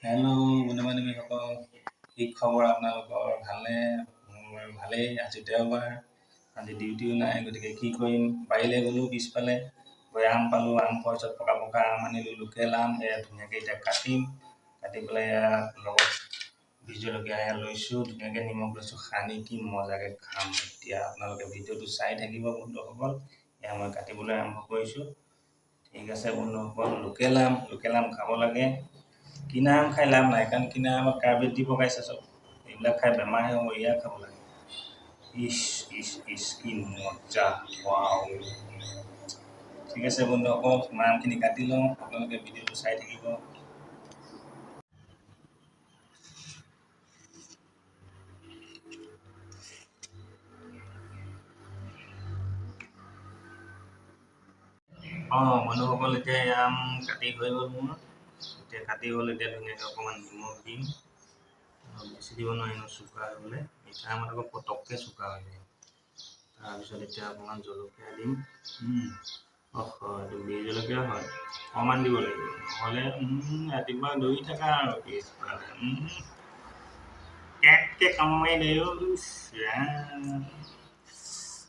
Hello' বন্ধু বান্ধৱীসকল, কি খবৰ আপোনালোকৰ? ভালনে? মোৰ ভালেই। আজি দেওবাৰ, আজি ডিউটিও নাই, গতিকে কি কৰিম? বাৰীলৈ গ'লোঁ, পিছফালে গৈ আম পালোঁ, আম পোৱাৰ পিছত পকা পকা আম আনিলোঁ, লোকেল আম। এয়া ধুনীয়াকৈ এতিয়া কাটিম, কাটি পেলাই এয়া লগত বিহ জলকীয়া এয়া লৈছোঁ, ধুনীয়াকৈ নিমখ লৈছোঁ, সানি কি মজাকৈ খাম। এতিয়া আপোনালোকে ভিডিঅ'টো চাই থাকিব বন্ধুসকল। এয়া মই কাটিবলৈ আৰম্ভ কৰিছোঁ। ঠিক আছে বন্ধুসকল, লোকেল আম খাব লাগে। কিনা আম খাই লাভ নাই, কাৰণ কিনা আমত কাৰ্বেট দি পকাইছে চব। এইবিলাক খাই বেমাৰহে হ'ব, এয়া খাব লাগে। ইচ ইচ ইচ কি মজা! ৱাও! ঠিক আছে বন্ধুসকল, মই আমখিনি কাটি লওঁ, আপোনালোকে ভিডিঅ'টো চাই থাকিব। বন্ধুসকল, এতিয়া এই আম কাটি হৈ গ'ল মোৰ। এতিয়া কাটি হ'ল, এতিয়া ধুনীয়াকৈ অকণমান নিমখ দিম। বেছি দিব নোৱাৰি ন, চোকা হৈ গ'লে। মিঠা আমত আকৌ পটককৈ চোকা হৈ যায়। তাৰপিছত এতিয়া অকণমান জলকীয়া দিম। এইটো বিহ জলকীয়া হয়, অকণমান দিব লাগিব, নহ'লে ৰাতিপুৱা দৌৰি থাকা আৰু পিছফালে কেককৈ কামাই দিয়ে।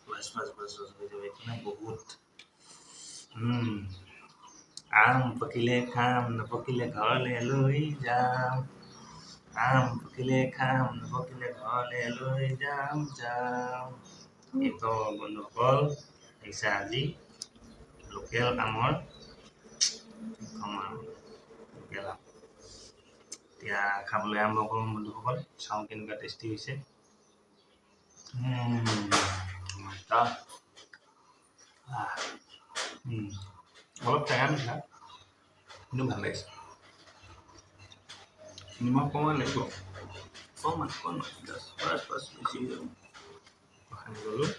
বাছ হৈ যাব, একো নাই, বহুত। আম পকিলে খাম, নপকিলে ঘৰলৈ লৈ যাম। আম পকিলে খাম, নপকিলে ঘৰলৈ লৈ যাম। এইটো বন্ধুসকল আহিছে আজি লোকেল আমৰ কম আৰু লোকেল আম। এতিয়া খাবলৈ আৰম্ভ কৰোঁ বন্ধুসকল, চাওঁ কেনেকুৱা টেষ্টি হৈছে। অলপ টেঙা মিঠা, কিন্তু ভাল লাগিছে। নিমখ অকণমান লাগিব, অকণমান বাছ বেছি হৈ যাব। সানি গ'লোঁ।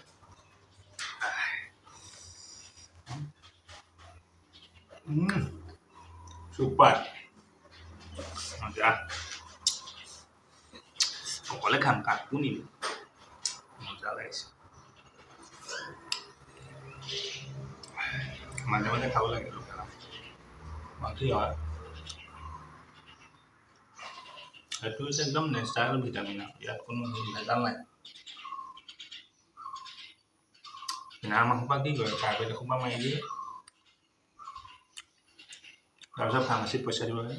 চুপাৰ, মজা। অকলে খাম, কাকো নিদিওঁ, মজা লাগিছে। মাজে মাজে খাব লাগে লোকেল আম। কি হয়, সেইটো হৈছে একদম নেচাৰেল ভিটামিন আৰু ইয়াত কোনো ভেজাল নাই। কিনা আম এসোপা কি কৰে, কাৰ্বেট এসোপা মাৰি দিয়ে, তাৰপিছত ফাৰ্মাচীত পইচা দিব লাগে,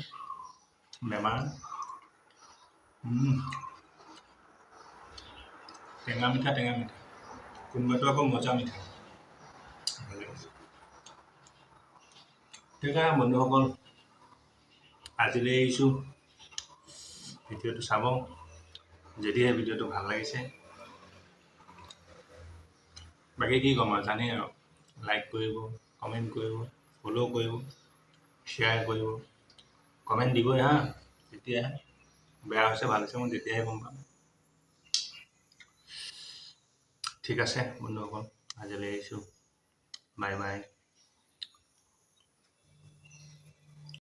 বেমাৰ। টেঙা মিঠা, কোনোবাটো আকৌ মজা মিঠা। ঠিক আছে বন্ধুসকল, আজিলৈ এৰিছোঁ। ভিডিঅ'টো চাব, যদিহে ভিডিঅ'টো ভাল লাগিছে। বাকী কি ক'ম আৰু, জানেই আৰু, লাইক কৰিব, কমেণ্ট কৰিব, ফ'ল' কৰিব, শ্বেয়াৰ কৰিব, কমেণ্ট দিবই হা। তেতিয়াহে বেয়া হৈছে ভাল হৈছে মই তেতিয়াহে গম পাম। ঠিক আছে বন্ধুসকল, আজিলৈ এৰিছোঁ। Bye bye.